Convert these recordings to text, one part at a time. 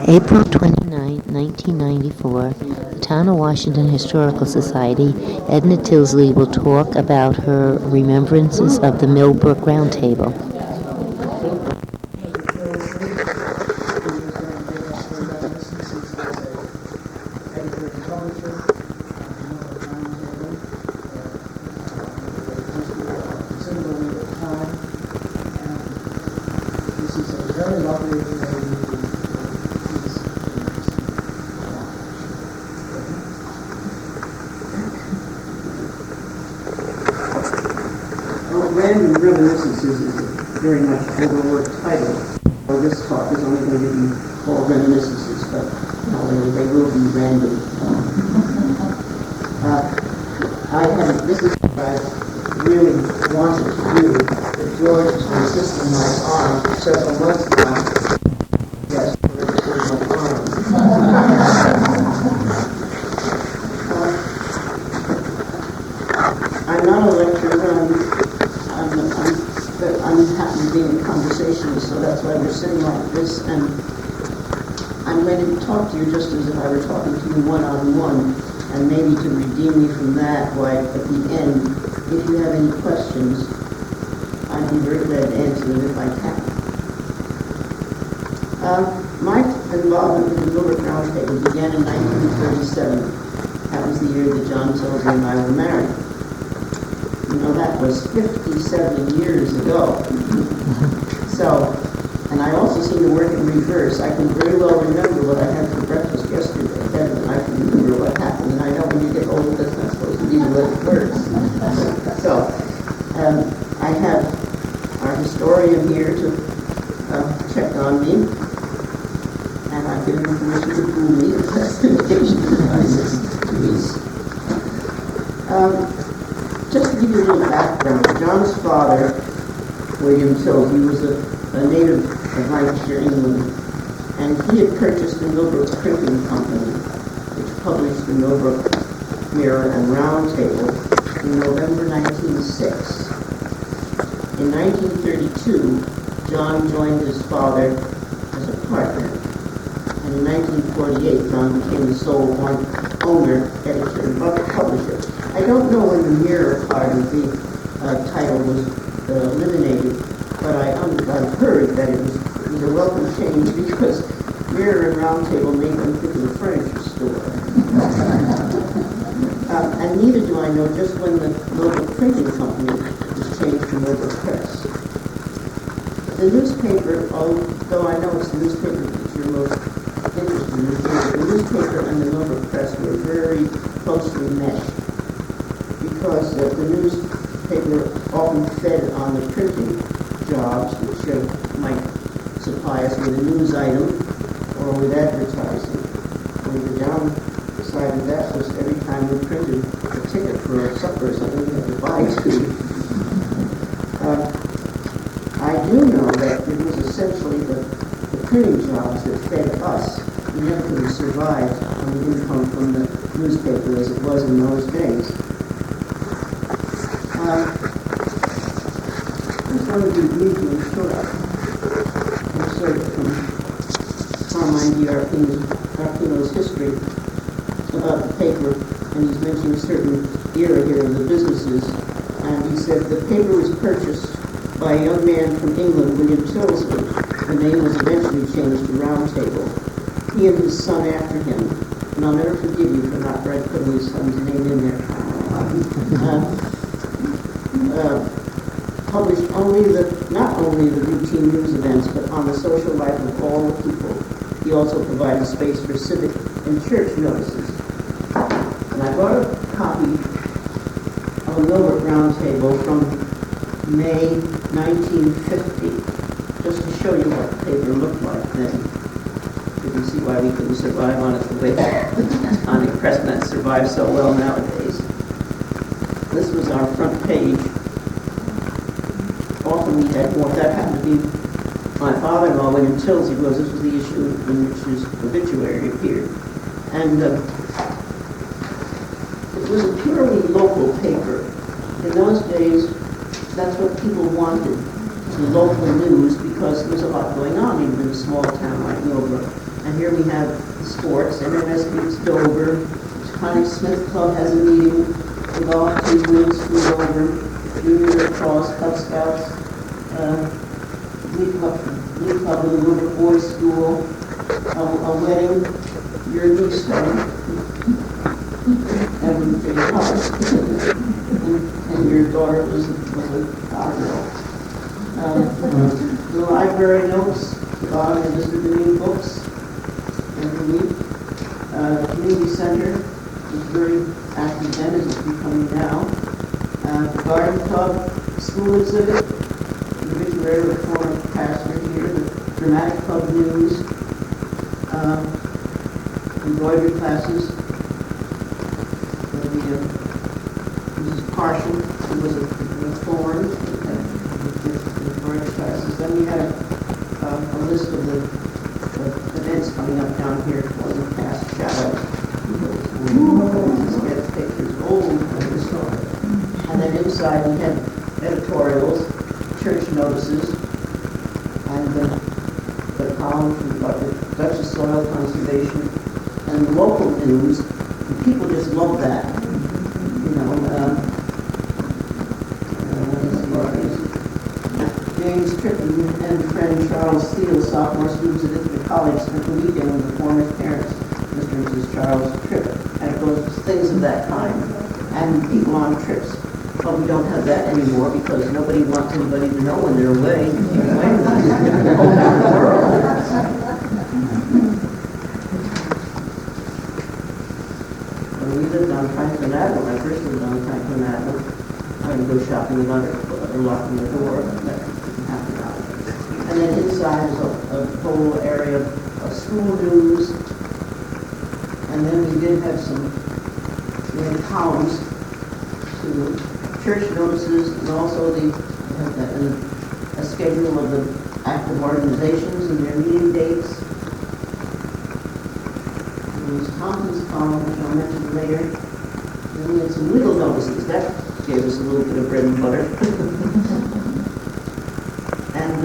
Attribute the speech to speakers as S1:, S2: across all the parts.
S1: April 29, 1994, the Town of Washington Historical Society, Edna Tyldsley will talk about her remembrances of the Millbrook Roundtable.
S2: Random Reminiscences is a very much overworked title. Well, this talk is only going to be called Reminiscences, but they will be random. This is what I really wanted to do, but George has been assisting my arm for several months now. Yes, for my arm. I'm not a lecturer. I'm happy to be in conversation, so that's why we're sitting like this, and I'm going to talk to you just as if I were talking to you one-on-one, and maybe to redeem me from that, why at the end, if you have any questions, I'd be very glad to answer them if I can. My involvement with the Millbrook Roundtable began in 1937. That was the year that John Tyldsley and I were married. You know, that was 57 years ago. So, and I also seem to work in reverse. I can very well remember what I had for breakfast yesterday, better than I can remember what happened. And I know when you get old, that's not supposed to be the way it works. So, I have our historian here to check on me. And I've given him permission to fool me if that's the occasion arises. Just to give you a little background, John's father, William Tyldsley, was a native of Lancashire, England, and he had purchased the Millbrook Printing Company, which published the Millbrook Mirror and Roundtable in November 1906. In 1932, John joined his father as a partner, and in 1948, John became the sole owner, editor, and publisher. I don't know when the Mirror part of the title was eliminated, but I've heard that it was a welcome change because Mirror and Roundtable made them think of a furniture store. And neither do I know just when the Millbrook Printing Company was changed to Millbrook Press. The newspaper, although I know it's the newspaper that you're most interested in, the newspaper and the Millbrook Press were very closely meshed, because the newspaper often fed on the printing jobs, which might supply us with a news item or with advertising. And the downside of that was every time we printed a ticket for a supper or something, we had to buy two. I do know that it was essentially the printing jobs that fed us. We never could have survived on the income from the newspaper as it was in those days. I just wanted to read you a short excerpt from Carmine D'Arpino's history about the paper, and he's mentioning a certain era here of the businesses. And he said the paper was purchased by a young man from England, William Tyldsley. The name was eventually changed to Roundtable. He and his son after him, and I'll never forgive you for not putting his son's name in there. Published not only the routine news events, but on the social life of all the people. He also provided space for civic and church notices. And I brought a copy of a Millbrook Roundtable from May 1950, just to show you what the paper looked like then. You can see why we couldn't survive on it the way electronic press not survive so well nowadays. This was our front page. Often we had more. That happened to be my father-in-law, William Tyldsley, because this was the issue in which his obituary appeared. And it was a purely local paper. In those days, that's what people wanted, the local news, because there was a lot going on even in a small town like Millbrook. And here we have the sports, MMS meets Dover, Connie Smith Club has a meeting, the golf team wins through Dover, Junior Lacrosse, Cub Scouts, Glee Club in the Millbrook Boys School, a wedding, your niece wedding, and your daughter was a girl. The library notes, and Mr. Doing books every week. Community center is very active then, as it's becoming now. The garden club, school exhibit, the obituary of a former pastor here, the dramatic club news, embroidery classes. Mrs. Partial, who was a thorn, embroidery classes. Then we have a list of the events coming up down here for the past shadow. Get pictures, old historic. And then inside we had editorials, church notices, and the column from the Dutch Soil Conservation, and local news. And people just love that. You know, James Tripp and friend Charles Steele, sophomore students at Ithaca College, spent the weekend with the former parents, Mr. and Mrs. Charles Tripp, and it goes to things of that kind. And people on trips. But we don't have that anymore because nobody wants anybody to know when they're away. When we lived on Franklin Avenue, when I first lived on Franklin Avenue, I would go shopping without locking the door. That didn't happen nowadays. And then inside is a whole area of school news. And then we did have we had columns to church notices, and also a schedule of the active organizations and their meeting dates. And there's Thompson's column, which I'll mention later. And we had some little notices. That gave us a little bit of bread and butter. And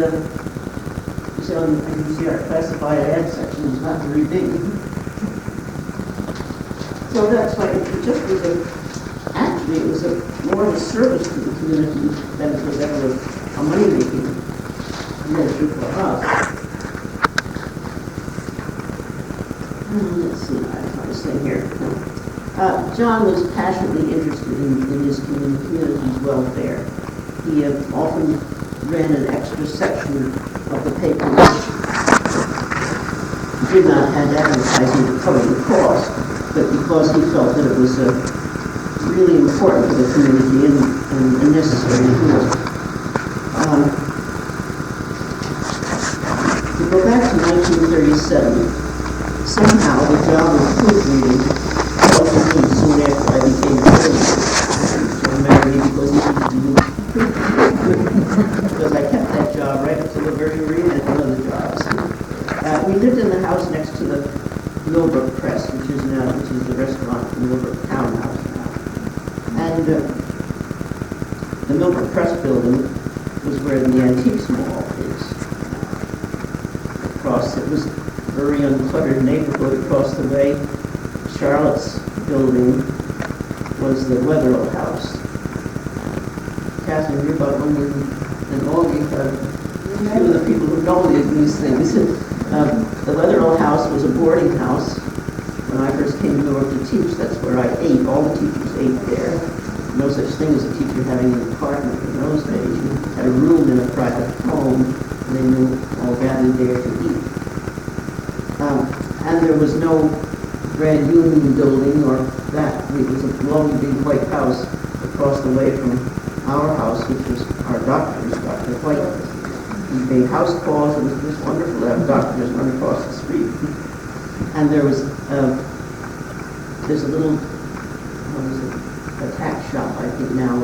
S2: you see our classified ad section is not very big. So that's why it just was actually it was more of a service to the community than it was ever a money-making venture for us. Let's see, I have this thing here. John was passionately interested in his community's welfare. He often ran an extra section of the paper which did not have advertising to cover the cost, but because he felt that it was really important to the community and necessary to do it. To go back to 1937, somehow the job of proofreading fell to me soon after I became president. John married me because he needed to do because I kept that job right up to the very end and other jobs. We lived in the house next to the Millbrook Press, which is the restaurant in Millbrook Townhouse now. And the Millbrook Press building was where the Antiques Mall is. It was a very uncluttered neighborhood across the way. Charlotte's building was the Wetherell House. Catherine, you're about one and all you have few of the people who know these things. The Wetherell House was a boarding house. When I first came to New York to teach, that's where I ate. All the teachers ate there. No such thing as a teacher having an apartment in those days. You had a room in a private home, and they knew all gathered there to eat. And there was no Grand Union building or that. It was a long, big white house across the way from our house, which was our doctor's, Dr. White. We made house calls. It was just wonderful to have doctors run across the street. And there's a little, a tack shop, I think now,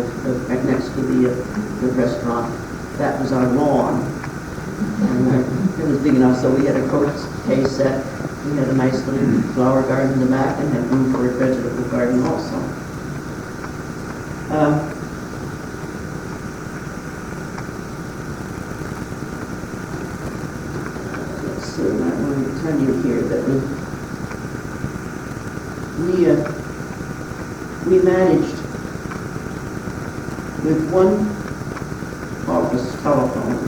S2: right next to the restaurant. That was our lawn. And it was big enough, so we had a coach case set. We had a nice little flower garden in the back and had room for a vegetable garden also. Let's see. also I want to tell you here that we managed with one office telephone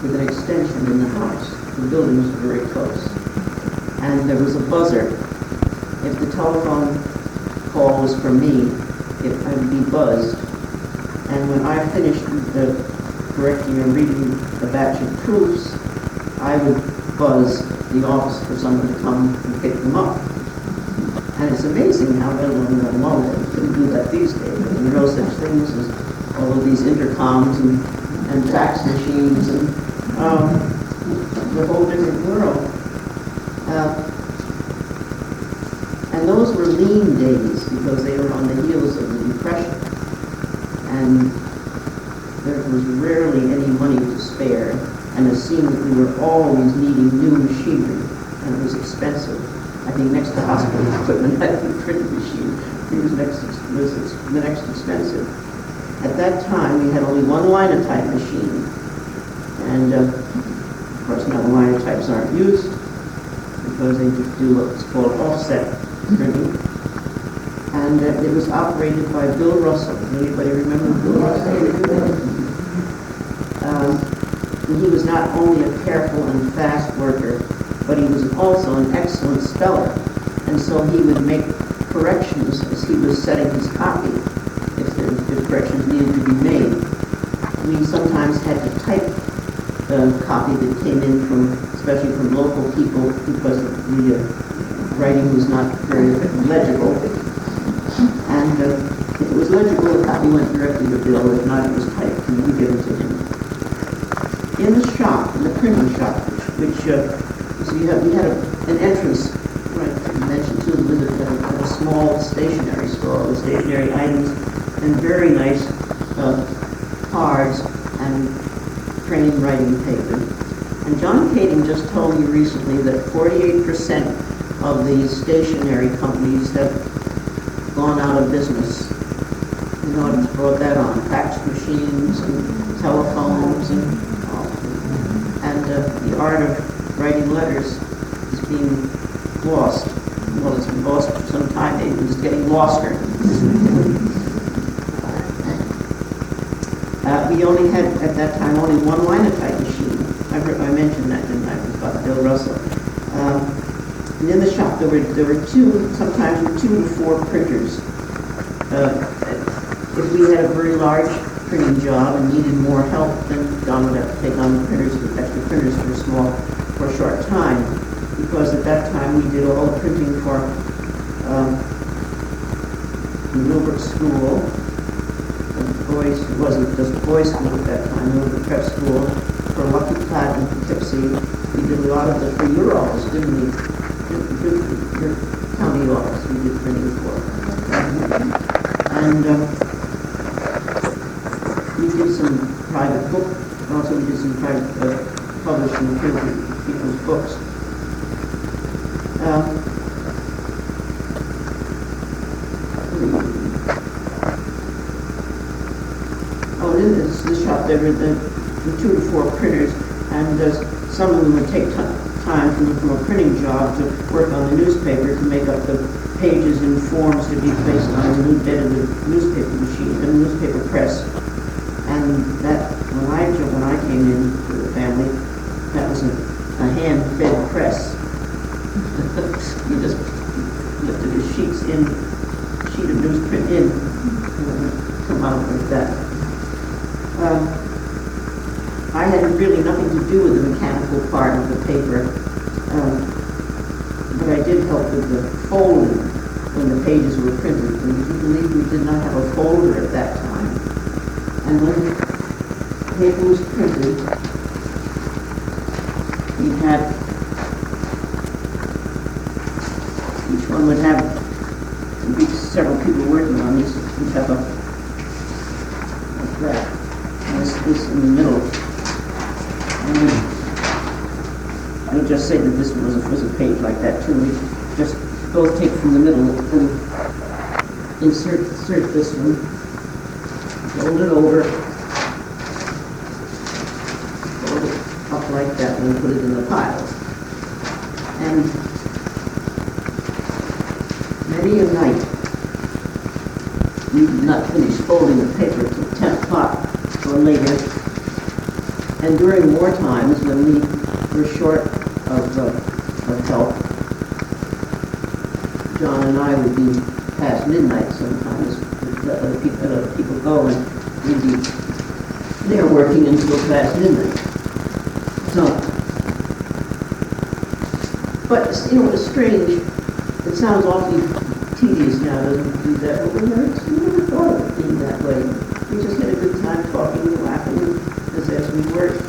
S2: with an extension in the house. The building was very close. And there was a buzzer. If the telephone call was for me, I would be buzzed. And when I finished correcting or reading a batch of proofs, I would buzz the office for someone to come and pick them up. And it's amazing how everyone got along with it. You couldn't do that these days. There were no such things as all of these intercoms and fax machines and the whole different world. And those were lean days because they were on the heels of the Depression. And there was rarely any money to spare. And it seemed that we were always needing new machinery, and it was expensive. I think next to hospital equipment, I think printing machine was the next expensive. At that time, we had only one linotype machine, and of course now the linotypes aren't used because they just do what's called offset printing. And it was operated by Bill Russell. Anybody remember Bill Russell? He was not only a careful and fast worker, but he was also an excellent speller. And so he would make corrections as he was setting his copy, if corrections needed to be made. We sometimes had to type the copy that came in especially from local people, because the writing was not very legible. And if it was legible, the copy went directly to Bill. If not, it was typed and we gave it to him. In the shop, in the printing shop, which so we had an entrance, right, I mentioned too, with a small stationery store with stationery items and very nice cards and training writing paper. And John Kading just told me recently that 48% of the stationery companies have gone out of business. You know what's brought that on? Fax machines and telephones and the art of writing letters is being lost. Well, it's been lost for some time. It's getting loster. We only had, at that time, only one linotype machine. I mentioned that, didn't I? About Bill Russell. And in the shop, there were sometimes 2 to 4 printers. If we had a very large printing job and needed more help, then John would have to take on extra printers for a short time, because at that time we did all the printing for the Millbrook School. It wasn't just a boys' school at that time, Millbrook Prep School, for Lucky Platt and Poughkeepsie. We did a lot of for your office, didn't we? Your county office, we did printing for. And we did some private book, also we did some private publishing and printing people's books. In this shop there were the 2 to 4 printers, and some of them would take time from a printing job to work on the newspaper to make up the pages and forms to be placed on the new bed of the newspaper machine, the newspaper press. And that, when I came in to the family, that was a hand-fed press. You just lifted the sheet of newsprint in, and it would come out like that. I had really nothing to do with the mechanical part of the paper, but I did help with the folding when the pages were printed. And would you believe we did not have a folder at that time? And when the paper was printed, we had, each one would have, there'd be several people working on these, we'd have like that. This in the middle. And I'll just say that this one was a page like that too. We just both take from the middle and insert this one, fold it over, fold it up like that, and put it in the pile. And many a night, we did not finish folding the paper till 10 o'clock or later. And during war times, when we were short of help, John and I would be past midnight sometimes. Let other people go, and we'd be there working until past midnight. So, but it's strange. It sounds awfully tedious now, doesn't it, to do that? But we never thought of it being that way. We just had a good time talking and laughing as we worked.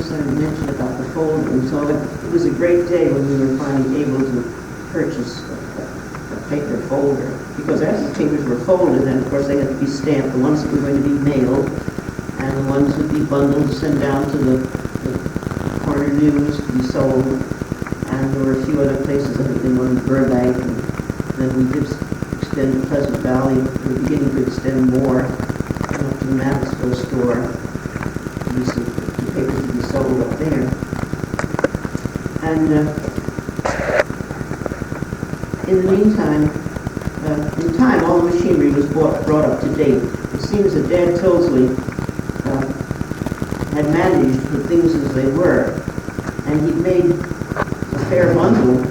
S2: I mentioned about the folding. So it was a great day when we were finally able to purchase a paper folder, because after the papers were folded, then of course they had to be stamped, the ones that were going to be mailed, and the ones would be bundled to send down to the corner news to be sold. And there were a few other places, I think in one in Burbank, and then we did extend to Pleasant Valley. We were beginning to extend more up to the Mavisville store. The papers would be sold up there. And in the meantime, in time, all the machinery was brought up to date. It seems that Dad Tyldsley had managed the things as they were, and he'd made a fair bundle,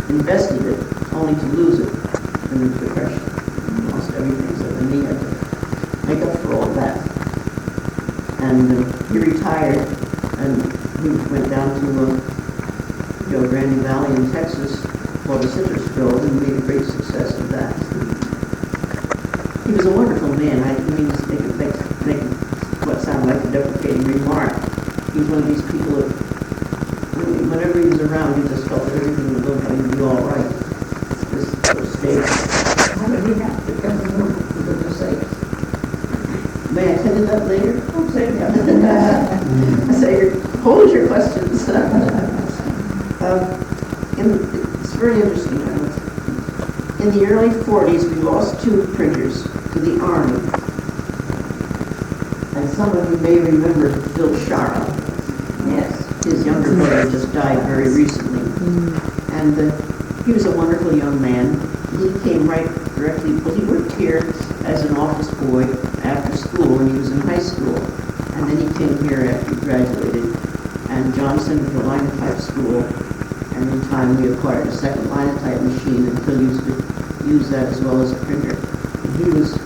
S2: invested it, only to lose it in the Depression. He lost everything, so then he had to make up for all that. And he retired, and he went down to Rio Grande Valley in Texas for the citrus grove and made a great success of that. He was a wonderful man. I mean, make what sounded like a deprecating remark. He was one of these people that, whenever he was around, you just felt that everything was going to be all right. Just sort of stayed.
S3: How did he have to come to work, for goodness sakes?
S2: May I tell you that later?
S3: Don't say that.
S2: Say, hold your questions. It's very interesting. In the early 40s, we lost 2 printers to the Army. And some of you may remember Bill Shara.
S3: Yes.
S2: His younger brother just died very recently. And he was a wonderful young man. He came right directly, well, he worked here as an office boy after school when he was in high school. And then he came here after he graduated. And John sent him to linotype school. And in time we acquired a second linotype machine and Phil used to use that as well as a printer. And he was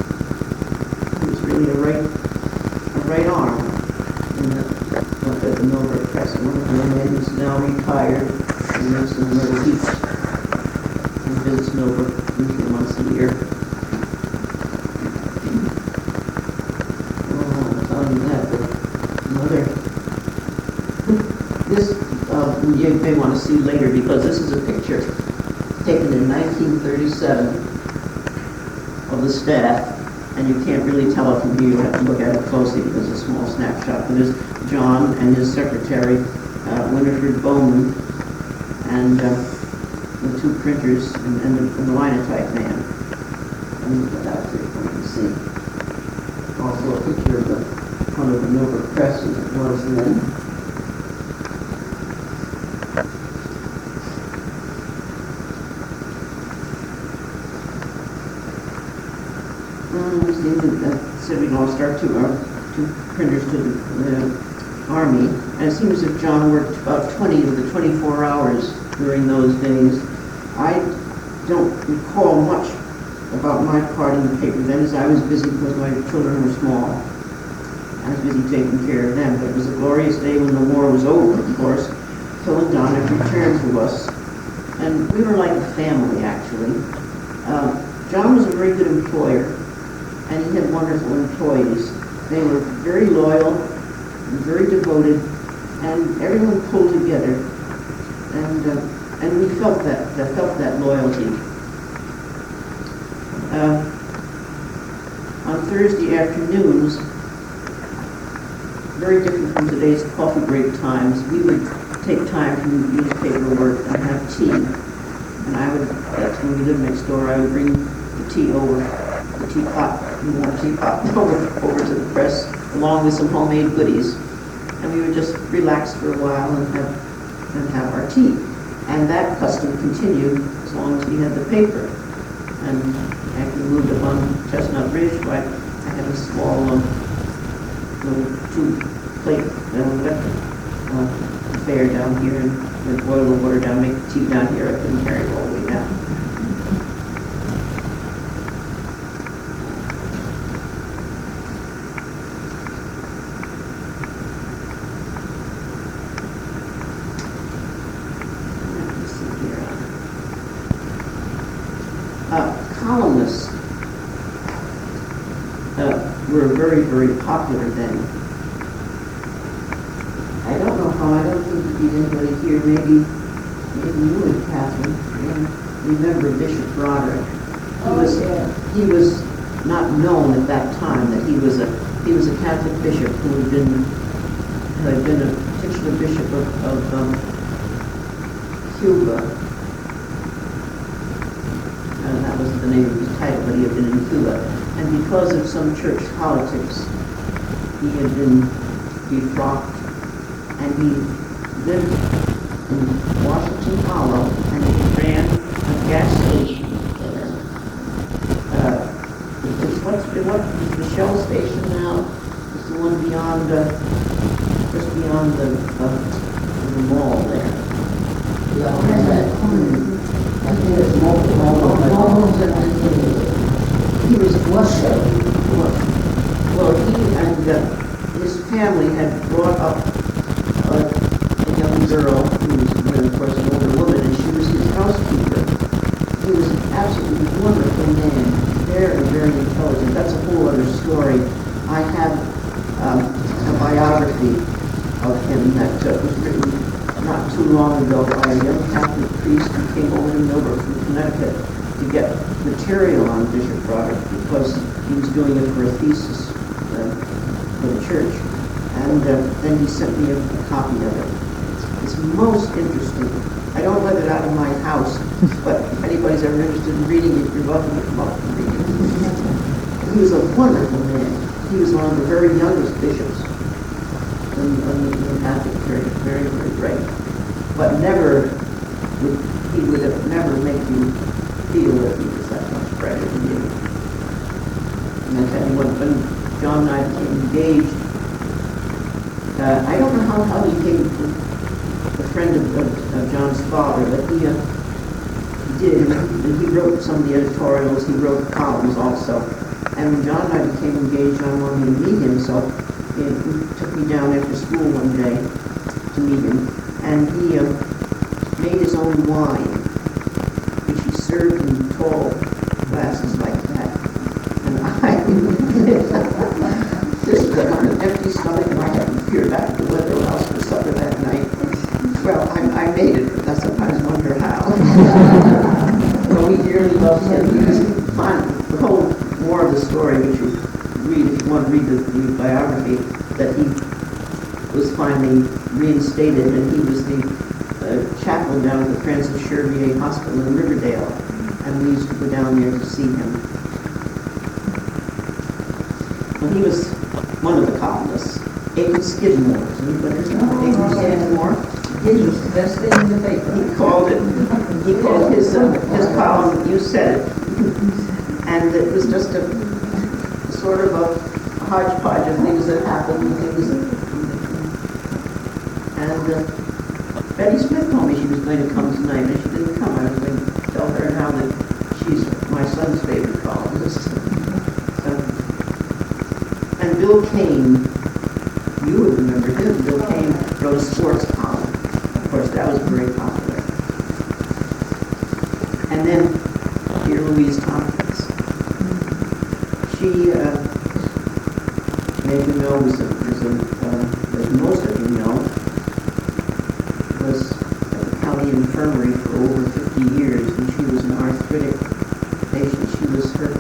S2: really a right arm in the Millbrook Press. One of the men who's now retired and lives in Myrtle Beach and visits Millbrook usually once a year. Other than that, this you may want to see later, because this is a picture taken in 1937 of the staff, and you can't really tell it from here. You have to look at it closely because it's a small snapshot. But there's John and his secretary, Winifred Bowman, and the 2 printers and the linotype man. And put that there for you to see. Also a picture of the front of the Millbrook Press as it was then. Said we lost our 2 printers to the Army, and it seems that John worked about 20 of the 24 hours during those days. I don't recall much about my part in the paper then, as I was busy because my children were small. I was busy taking care of them, but it was a glorious day when the war was over, of course. Phil and Don had returned to us, and we were like a family, actually. John was a very good employer, and he had wonderful employees. They were very loyal, and very devoted, and everyone pulled together, and we felt that loyalty. On Thursday afternoons, very different from today's coffee break times. We would take time from newspaper work and have tea. And that's when we lived next door, I would bring the tea over, the teapot, the warm teapot over to the press, along with some homemade goodies. And we would just relax for a while and have our tea. And that custom continued as long as we had the paper. And after we moved up on Chestnut Ridge, I had a small little two-plate affair down here, and would boil the water down, make the tea down here. I couldn't carry it all the way down. Columnists were very, very popular then. I don't know how, I don't think there'd be anybody here, maybe you and Catherine, remember Bishop Broderick. He was not known at that time that he was a Catholic bishop who had been a titular bishop of Cuba. That was the name of his title, but he had been in Cuba. And because of some church politics, he had been defrocked, and he lived in Washington Hollow, and he ran a gas station there. What is the Shell station now? It's the one beyond, just beyond the mall there.
S3: I think it's
S2: He was well, he and his family had brought up a young girl who was, of course, an older woman, and she was his housekeeper. He was an absolutely wonderful man, very, very intelligent. That's a whole other story. I have a biography of him that was written not too long ago by a young Catholic priest who came over to Millbrook from Connecticut to get material on Bishop Broderick because he was doing it for a thesis for the church. And then he sent me a copy of it. It's most interesting. I don't let it out of my house, but if anybody's ever interested in reading it, you're welcome to come up and read it. He was a wonderful man. He was one of the very youngest bishops in the Catholic Church, very, very bright. But he would have never make you feel that he was that much brighter than you. And I tell you what, when John and I became engaged, I don't know how he became a friend of John's father, but he did, and he wrote some of the editorials, he wrote columns also. And when John and I became engaged, John wanted me to meet him, so he took me down after school one day to meet him, and he made his own wine, which he served in tall glasses like that. And I just on an empty stomach, and I had to peer back at the window house for supper that night. Well, I made it, but I sometimes wonder how. Well, we dearly loved him. He was fun. The whole more of the story, which you read if you want to read the biography, that he was finally reinstated, and he was the chaplain down at the Francis Chervier Hospital in Riverdale, and we used to go down there to see him. Well, he was one of the columnists. Aiken Skidmore. Anybody know Aiken Skidmore?
S3: It was the best thing in the paper.
S2: He called his column, "You Said It." And it was just a sort of a hodgepodge of things that happened, and Betty Smith told me she was going to come tonight, and she didn't come. I was going to tell her now that she's my son's favorite columnist. And Bill Kane, you would remember him. Bill Kane wrote a sports column. Of course, that was very popular. And then dear Louise Tompkins. She, as you know, as most of you know, was at the county infirmary for over 50 years, and she was an arthritic patient. She was, her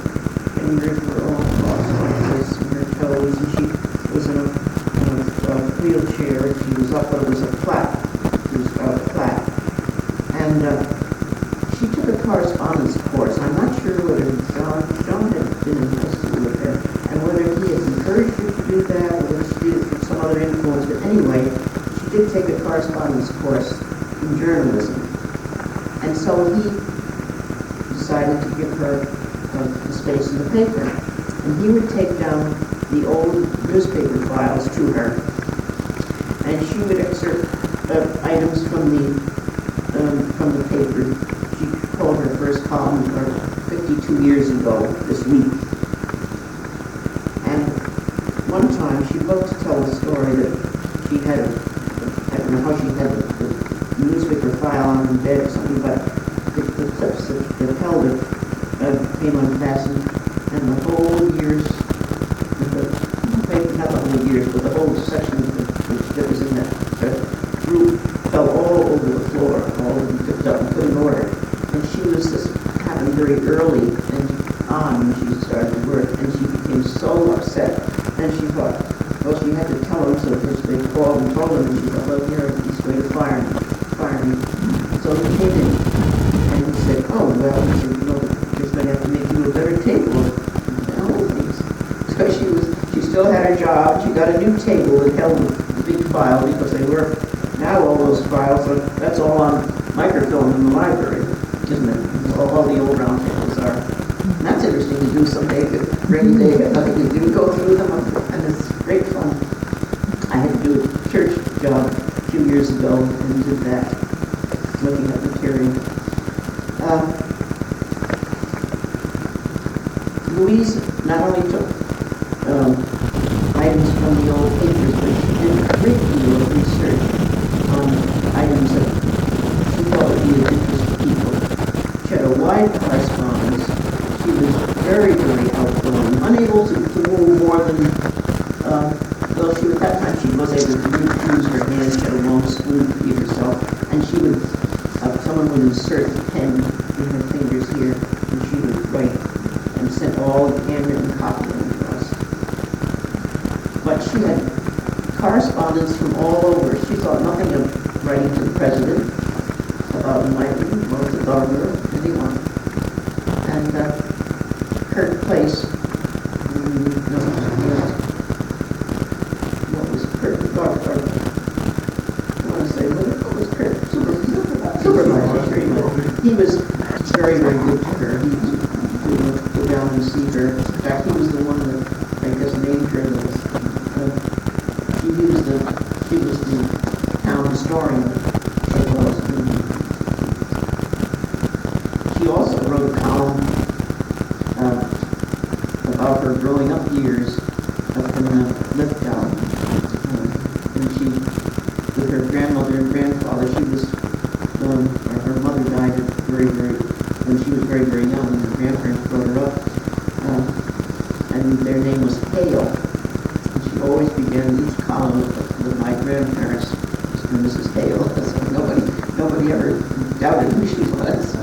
S2: fingers were all crossed like this, and her toes, and she was in a did take a correspondence course in journalism. And so he decided to give her the space in the paper. And he would take down the old newspaper files to her, and she would excerpt items from the paper. She called her first column 52 years ago this week. And one time she loved to tell the story that she had, I don't know how she had the newspaper file on her bed or something, but the clips that held it came unfastened, and the whole year's, not the whole years, but the whole section that was in that group fell all over the floor, all of them picked up and put in order. And she was this happened very early and on when she started work, and she became so upset. And she thought, well, she had to tell him, so they called and told him, and she thought, well, here, he's going to fire me. So he came in, and he said, oh, well, he said, you know, just going to have to make you a better table and all things. So she still had her job. She got a new table that held the big file, because they were, now all those files, that's all on microfilm in the library, isn't it? All the old round tables are. And that's interesting to do someday, if rainy day, got nothing to do, go through them, and it's great fun. I had to do a church job a few years ago, and did that, looking at material. Louise not only took items from the old papers, but she did a great deal of research on items that she thought would be of interest to people. She had a wide correspondence. She was very, very outgoing, unable to move more than, well, at that time she was able to use her hands. She had a long spoon to feed herself, and she would, someone would insert the pen in her fingers here, and she would write and send all the handwritten copy to us. But she had correspondence from all over. She thought nothing of writing to the president about enlightenment, or the governor, anyone. And Kurt Place, what was Kurt? I want to say, what was Kurt? Supervisor. He was very, very good to her. He would go down and see her. In fact, he was the one that, I guess, named her. She was the town historian. She also wrote a column about her growing up years from Lithgow. And she, with her grandmother and grandfather, she was, her mother died when she was very, very young, and her grandparents brought her up. And their name was Hale. And she always began each column with my grandparents, Mr. and Mrs. Hale. So nobody ever doubted who she was.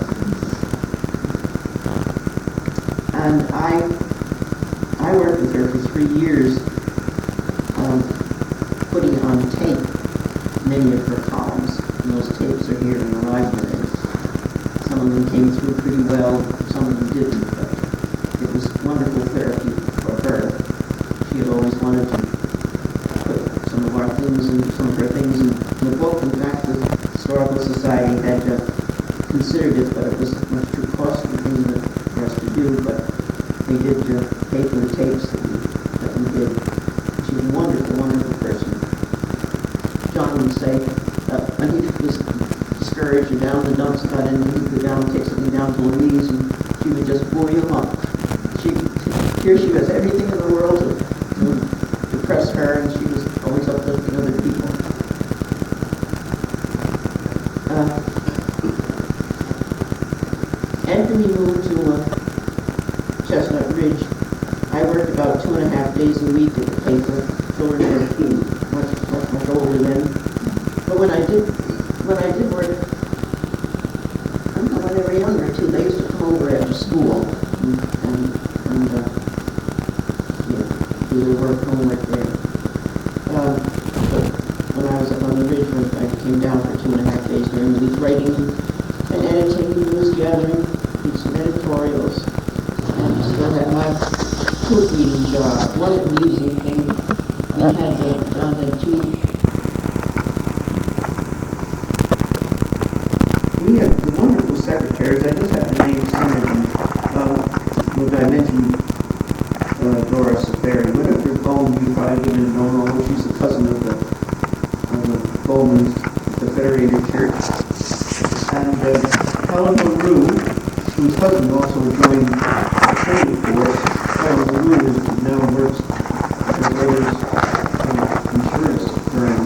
S2: And I worked with her for 3 years, putting on tape many of her columns. And those tapes are here in the library. Some of them came through pretty well, some of them didn't, but it was wonderful therapy for her. She had always wanted to put some of her things in the book. In fact, the Historical Society had considered it, but it was much too costly thing for us to do, but they did pay for the tapes that we did. She's a wonderful, wonderful person. John would say, when he was discouraged and down the dumps got in, he'd go down and take something down to Louise, and she would just buoy him up. Here she has everything in the world to depress her, and she was always uplifting other people. Anthony moved to Chestnut Ridge. I worked about 2.5 days a week at the paper. Children were much older then. But when I did work, I don't know, when they were younger too, they used to come over after school and do their work, homework there. But when I was up on the ridge, I came down for 2.5 days during the week, writing and editing, news gathering, and some editorials, and still had my proofreading job. One amusing thing, John had two the Federated Church. And Helen LaRue, whose husband also joined the training force, Helen LaRue now works as brother's insurance firm,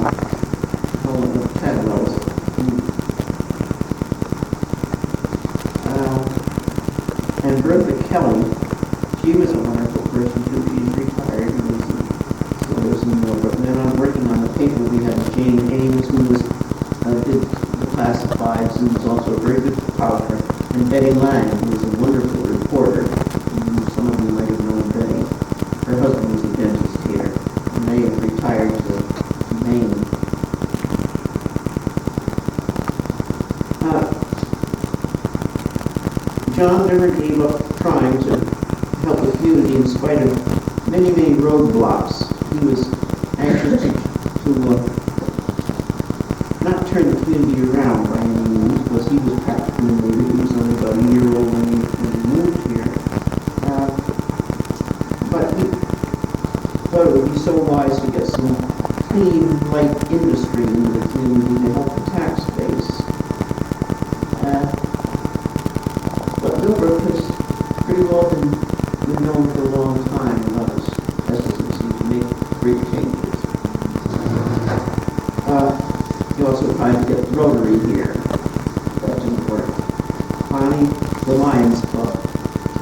S2: Helen Cadwell's. And Bertha Kelly, she was a wonderful person too. She's retired and still lives in Millbrook. And then I'm working on the paper. We have Jane Ames, who was did the classifieds and was also a very good photographer, and Betty Lang, who was a wonderful reporter. Some of you might have known Betty. Her husband was a dentist here, and they have retired to Maine. John never gave up trying to help the community in spite of many, many roadblocks. He was anxious to not turn the community around by any means, because he was practically a native. He was only about a year old when he moved here. But he thought it would be so wise to get some clean, light industry into the community to help the tax base. But Millbrook has pretty well been known for a long time, and others has succeeded to make great changes. He also tried to get Rotary here. That didn't work. Finally, the Lions Club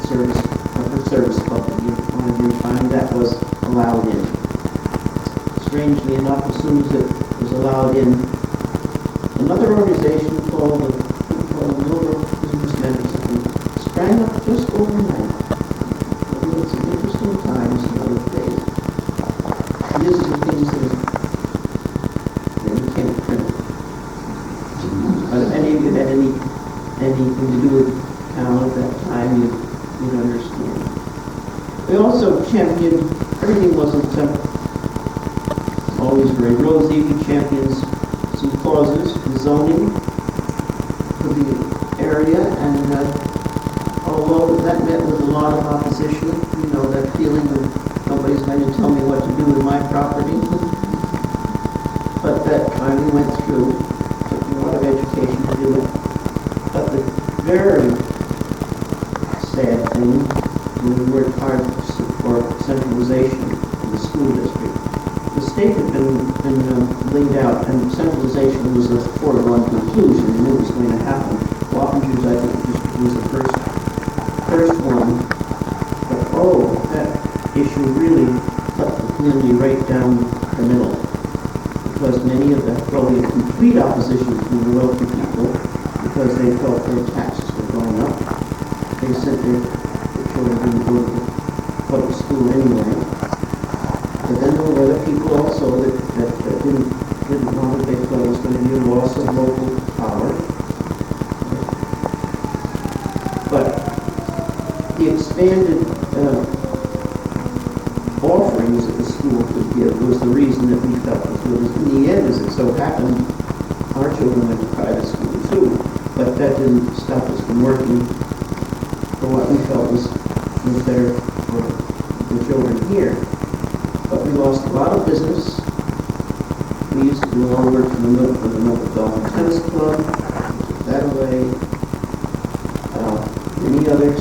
S2: service club that he wanted to find, that was allowed in. Strangely enough, as soon as it was allowed in, another organization called the Millbrook Businessmen sprang up just overnight. It was some interesting times in those days. And these are the things that you can't print. But if any of you had anything to do with town at that time, you'd understand. We also championed, everything wasn't always very rosy. We championed some causes, the zoning for the area, and although that met with a lot of opposition, that feeling that nobody's going to tell me what to do with my property. But that finally went through. It took me a lot of education to do it. But the very sad thing, when we worked hard for centralization of the school district, the state had been laid out, and centralization was a foregone conclusion. We knew it was going to happen. Wappingers, I think, was the first one. But that issue really cut the community right down the middle. Because many of the complete opposition from the wealthy people, because they felt their taxes were going up. They sent their children to go to public school anyway. But then there were other people also that didn't want it. They thought it was going to be a loss of local power. But the expanded offerings that the school could give was the reason that we felt was good. In the end, as it so happened, our children went to private school too, but that didn't stop us from working for what we felt was better for the children here. But we lost a lot of business. We used to do a lot of work for the Millbrook Dolphin Tennis Club. We took that away. Many other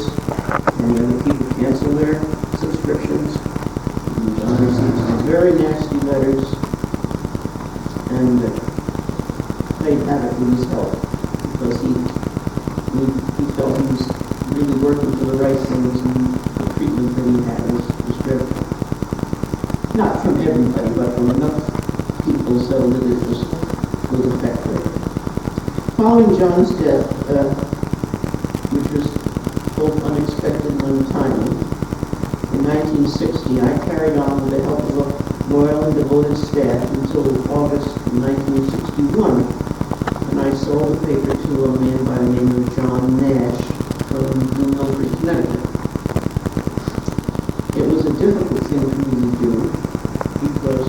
S2: people cancel their subscriptions. And John received some very nasty letters and played havoc with his health because he felt he was really working for the right things, and the treatment that he had was dreadful. Not from everybody, but from enough people so that it was effective. Following John's death, which was both unexpected and untimely, in 1960 I carried on with the help of a loyal and devoted staff until August 1961, when I sold the paper to a man by the name of John Nash from New Milford, Connecticut. It was a difficult thing for me to do because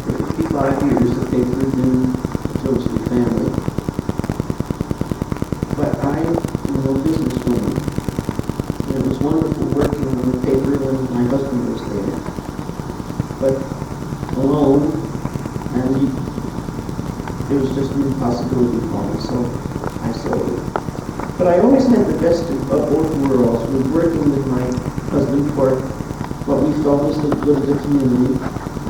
S2: for 55 years the paper had been the Tyldsley family. But I am a businesswoman, and it was wonderful working on the paper when my husband was there. But alone, and it was just me impossibility for me, so I sold it. But I always had the best of both worlds, with working with my husband for what we felt was the good of the community,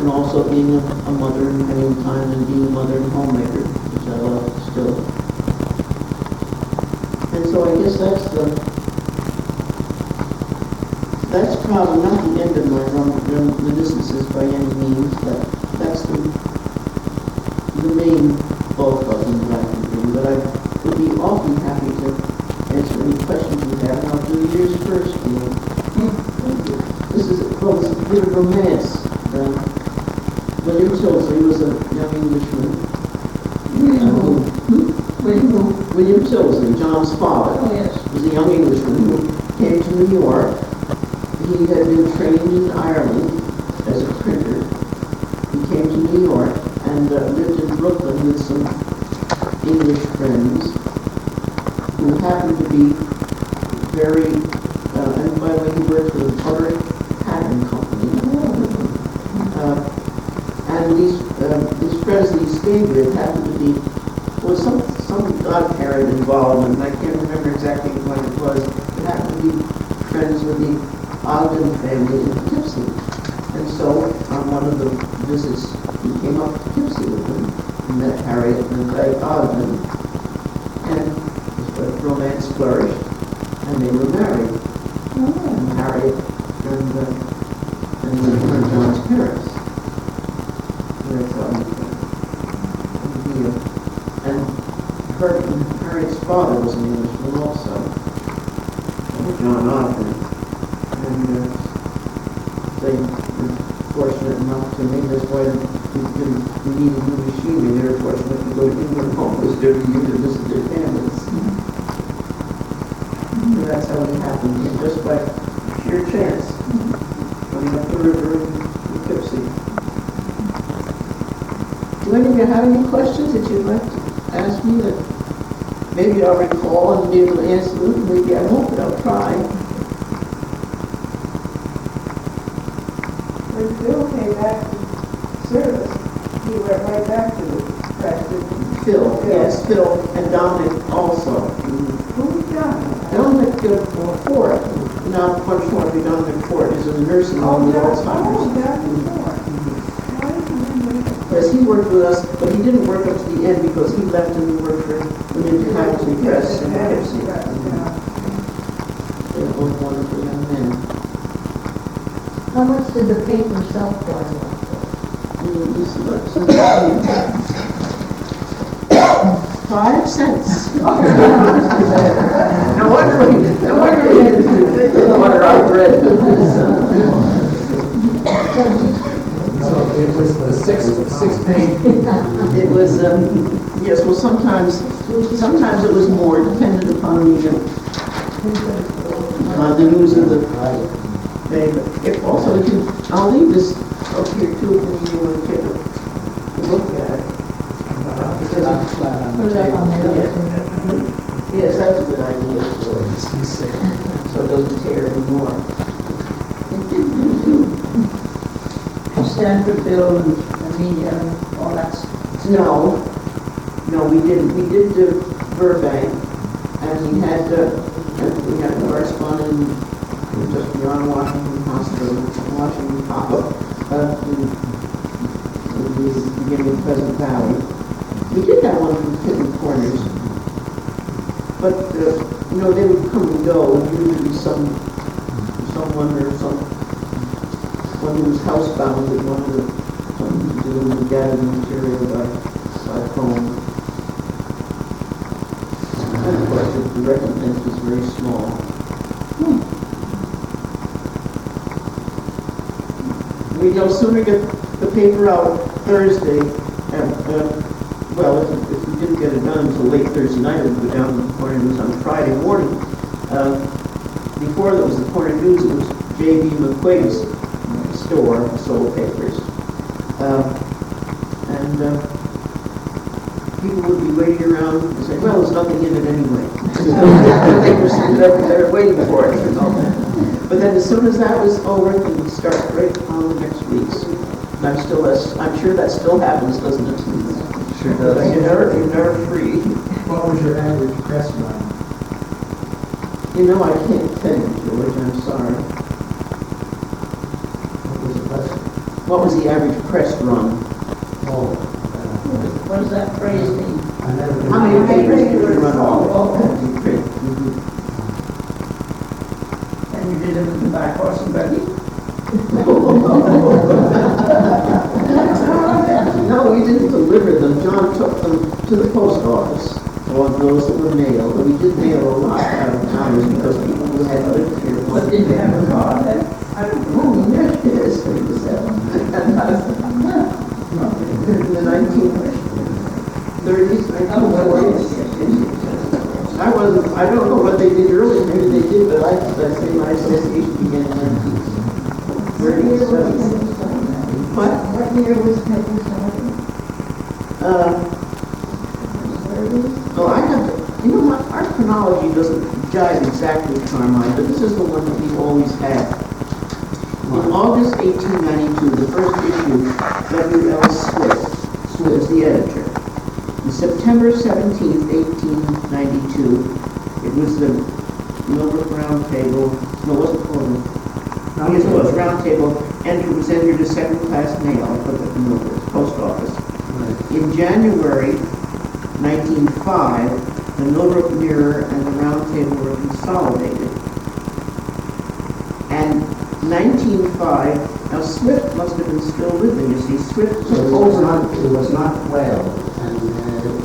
S2: and also being a mother in the meantime, and being a mother and homemaker, which I love still. And so I guess that's probably not the end of my reminiscences by any means, but that's the main bulk of them that I can do. But I would be awfully happy to answer any questions you have, and I'll do yours first, Ian. This is, well, it's a bit of romance. William Tyldsley was a young Englishman. William Tyldsley, John's father, was a young Englishman who came to New York. He had been trained in Ireland as a printer. He came to New York and lived in Brooklyn with some English friends who happened to be very, and by the way, he worked for the Butter Pattern Company. And these friends that he stayed with happened to be, well, some godparent involvement, and I can't remember exactly what it was. It happened to be friends with the Ogden family in Poughkeepsie. And so on one of the visits, he came up to Poughkeepsie with them and met Harriet and Ray Ogden. And the romance flourished, and they were married. And Harriet and John's parents. And Harriet's father was an Englishman also, John Ogden. And they were fortunate enough to make this way. He needed new machinery. They were fortunate to go to England almost every year to visit their families. And that's how it happened, and just by sheer chance, coming up the river in Poughkeepsie. Do any of you have any questions that you'd like to ask me that maybe I'll recall and be able to answer them? Maybe I won't, but I'll try.
S3: When Phil came back to service, he went right back to the practice.
S2: Phil, yes, Phil, and Dominic also.
S3: Who was Dominic?
S2: Dominic Ford, now unfortunately Dominic Ford is in the nursing home with Alzheimer's. Yes, he worked with us, but he didn't work up to the end because he left and worked for William Tyldsley Press in Poughkeepsie. They were both wonderful young men.
S4: How much did the paper sell for?
S2: 5 cents.
S3: No wonder he didn't
S2: Wonder I read.
S5: So it was the six page.
S2: It was, yes, well, sometimes it was more, dependent upon the news of the day. But if also, I'll leave this up here too, if you want to take a look at it.
S4: Put it up on the other.
S2: Yes, that's a good idea, so it doesn't tear anymore.
S3: Stanfordville and Amelia and all that.
S2: No, we didn't. We did do Burbank, and we had a correspondent just beyond Washington Hospital, Washington Pop-up, in the beginning of Pleasant Valley. We did have one from Hidden Corners, but they would come and go, and usually someone or someone who was housebound that wanted to gather the material by phone. And of course, the recompense was very small. We no sooner get the paper out Thursday, well, if we didn't get it done until late Thursday night, it would go down to the Corner News on Friday morning. Before there was the Corner News, it was J.B. McQuaid's store sold papers. People would be waiting around and say, well, there's nothing in it anyway. They were waiting for it. But then as soon as that was over, we would start right on the next week's. And I'm sure that still happens, doesn't it?
S5: Sure does.
S2: You're never free.
S5: What was your average press run?
S2: You know, I can't tell you, George, I'm sorry.
S5: What was the press?
S2: What was the average press run?
S5: Oh,
S3: What does that phrase mean?
S5: I never.
S2: How many papers did you run
S3: Oh,
S2: off?
S3: okay.
S2: You print.
S3: And you did it in the back horse and buggy?
S2: No, we didn't deliver them. John took them to the post office, or those that were mailed. But we did mail a lot out of towns because people who had lived here.
S3: But did you have a car then? I don't know.
S2: Oh, yes, it was that. In the 1930s, 1940s. I don't know what they did earlier, maybe they did, but I say my association began in 1930s. What?
S4: What year was paper started?
S2: Well, I have to, you know what, our chronology doesn't jive exactly with Carmine, but this is the one that we've always had. In August 1892, the first issue, W.L. Swift was the editor. On September 17, 1892, it was the Millbrook Roundtable, no, it wasn't called yes, it was Roundtable, and it was entered as second-class mail for the Millbrook post office.
S5: Right.
S2: In January 1905, the Millbrook Mirror and the Roundtable were consolidated. And 1905, now Swift must have been still living, you see, Swift
S5: So
S2: took
S5: it was
S2: over.
S5: not well, and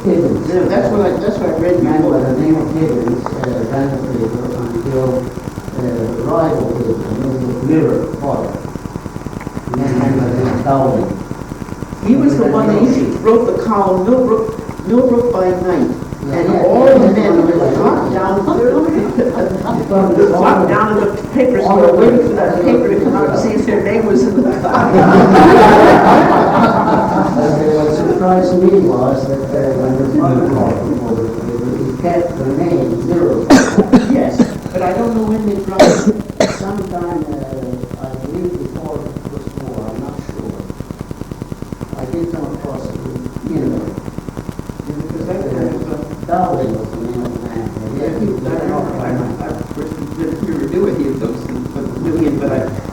S5: Higgins.
S2: Yeah, that's what I read in
S5: Man
S2: your
S5: by
S2: book.
S5: the name of Higgins ran the paper until rival paper, the Mirror, bought it. And then man by the name of TOWNH.
S2: He was the one that wrote the column Millbrook by Night. And
S5: Yeah.
S2: all the men would flock down to the paper store waiting for that paper to come out to see if their name was in the column.
S5: What surprised me was that when the mother called him over the paper, he kept the name Mirror.
S2: Yes, but I don't know when they dropped it.
S5: Sometime, I believe before it was war, I'm not sure. I did come across it,
S2: Because that was
S5: Darwin was the name of the man.
S2: we were doing it,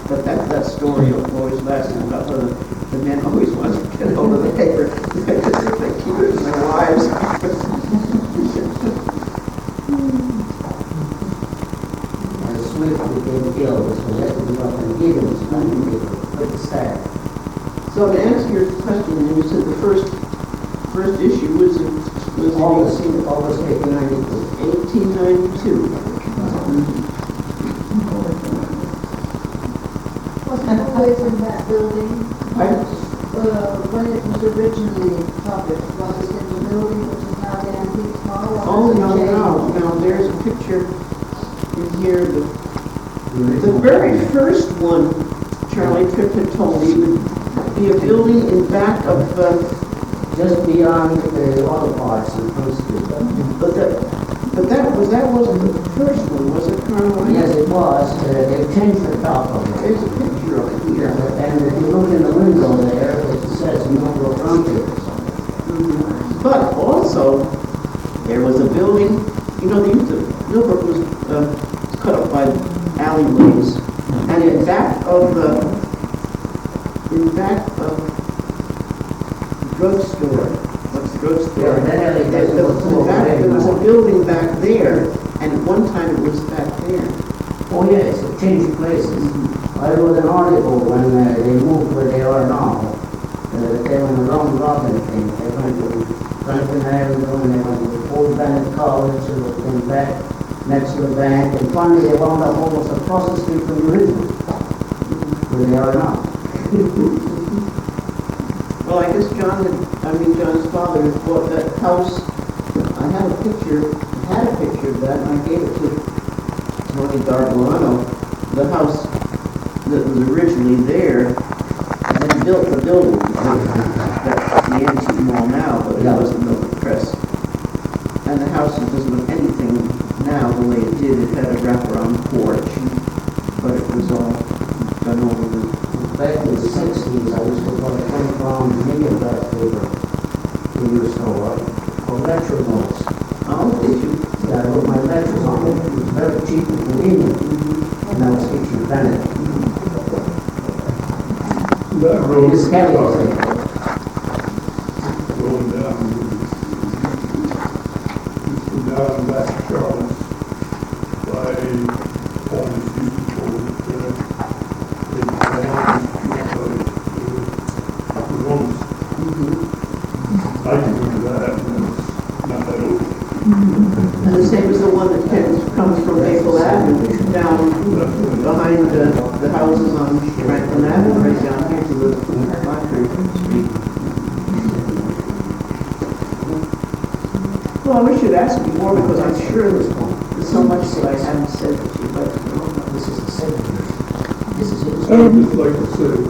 S2: but that story always lasted about the men always wanted to get hold of the paper. They keep it in their lives.
S5: Swift became ill, so he had to go up and give him his money paper. But it's sad.
S2: So to answer your question, you said the first issue was
S5: August
S2: in
S5: 1892.
S2: 1892.
S4: Was it away from that building? When it was originally published, was it in the building which is now the antique mall?
S2: Oh, no, there's a picture in here. The very first one, Charlie Tripp had told me, would be a building in back of,
S5: Just beyond the auto parts in Front Street.
S2: but that wasn't the first one, was it, Carl?
S5: Yes, it was. They changed the top of it.
S2: There's a picture of it here.
S5: And if you look in the window there, it says Millbrook Roundtable.
S2: But also, there was a building, Millbrook was cut up by alleyways, and in back of the drugstore, what's the drugstore?
S5: Yeah, that alley, that's
S2: There was a building back there, and at one time it was back there.
S5: Oh yes, it changed places. I wrote an article when they moved where they are now. They went a round robin thing. They went to Franklin Avenue and they went to Old Bennett College and they came back next to the bank. And finally they wound up almost across the street from the original, where they are now.
S2: Well, I guess John's father had bought that house. I had a picture of that, and I gave it to Tony D'Arbolano, the house that was originally there, and then built the building. That's the antique mall now, but it wasn't Millbrook Press. And the house doesn't look anything now the way it did. It had a wraparound porch, but it was all done over with.
S5: Back in the 60s, I used to put a 20-pound mimeograph paper in your lecture notes.
S2: Oh, did you?
S5: Yeah, I wrote my lectures on it. It was very cheap and convenient. And I was teaching Bennett.
S6: That road
S5: It's scary.
S6: going down back to Charlotte by Holmes used to go I remember that, and it's not that old.
S2: And the same as the one that comes from Maple Avenue down behind the houses on Franklin Avenue, right down here to the Lockridge Street. Well, I wish you'd asked me more because I'm sure there's so much that I haven't said that you'd like to know about.
S5: This is the same. This is it.
S6: I would just like to say that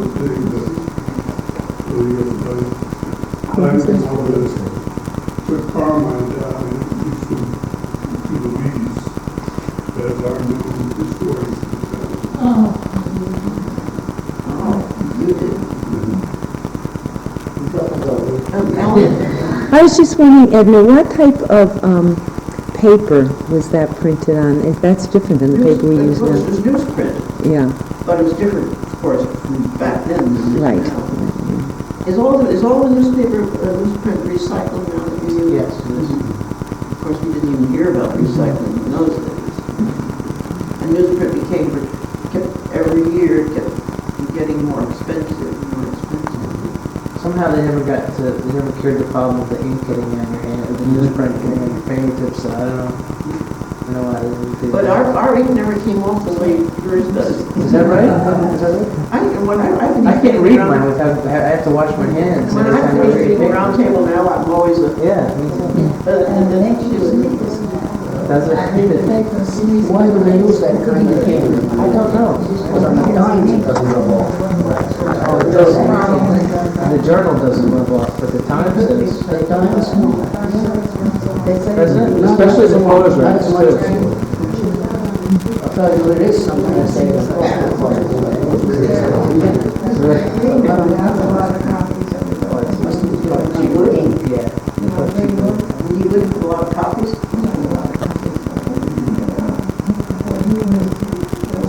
S6: I took Carmine down and used to Louise as our new historian.
S2: Oh, you did.
S7: I was just wondering, Edna, what type of paper was that printed on? That's different than the paper we use
S2: It
S7: now.
S2: was newsprint,
S7: Yeah,
S2: but it was different, of course, from back then than it is
S7: right.
S2: now. Is all the newsprint recycled now that we use?
S5: Yes.
S2: Of course, we didn't even hear about recycling in those days. And newsprint kept every year getting more expensive and more expensive.
S8: Somehow they never cured the problem of the ink getting on your hand, the newsprint getting on your fingertips, so I don't know. I know why they did
S2: But
S8: that.
S2: our ink never came off the way yours does.
S8: Is that right? Is that right? I can't read mine without, I have to wash my hands.
S2: When
S8: every
S2: I
S8: time
S2: finish
S8: read
S2: reading
S8: paper.
S2: Roundtable now, I'm always a...
S8: Yeah, me too. Does it?
S5: Why do they use that kind of cane?
S8: I don't know.
S5: Because on the Times it doesn't rub off.
S8: Oh, it doesn't. The journal doesn't rub off, but the Times does.
S5: The Times?
S8: President, especially the photos are
S5: That's my
S8: too.
S5: I'll tell you, it is something I say. It's must be cheaper ink.
S8: Yeah.
S2: You live with a lot of copies?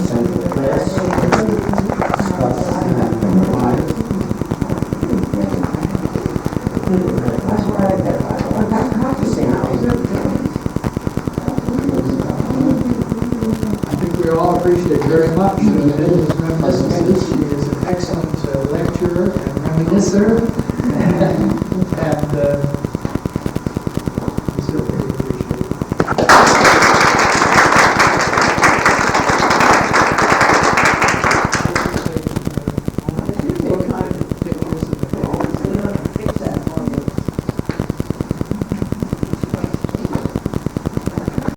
S5: Central Press.
S9: I think we all appreciate very much Edna's reminiscence. She is an excellent lecturer and reminiscer.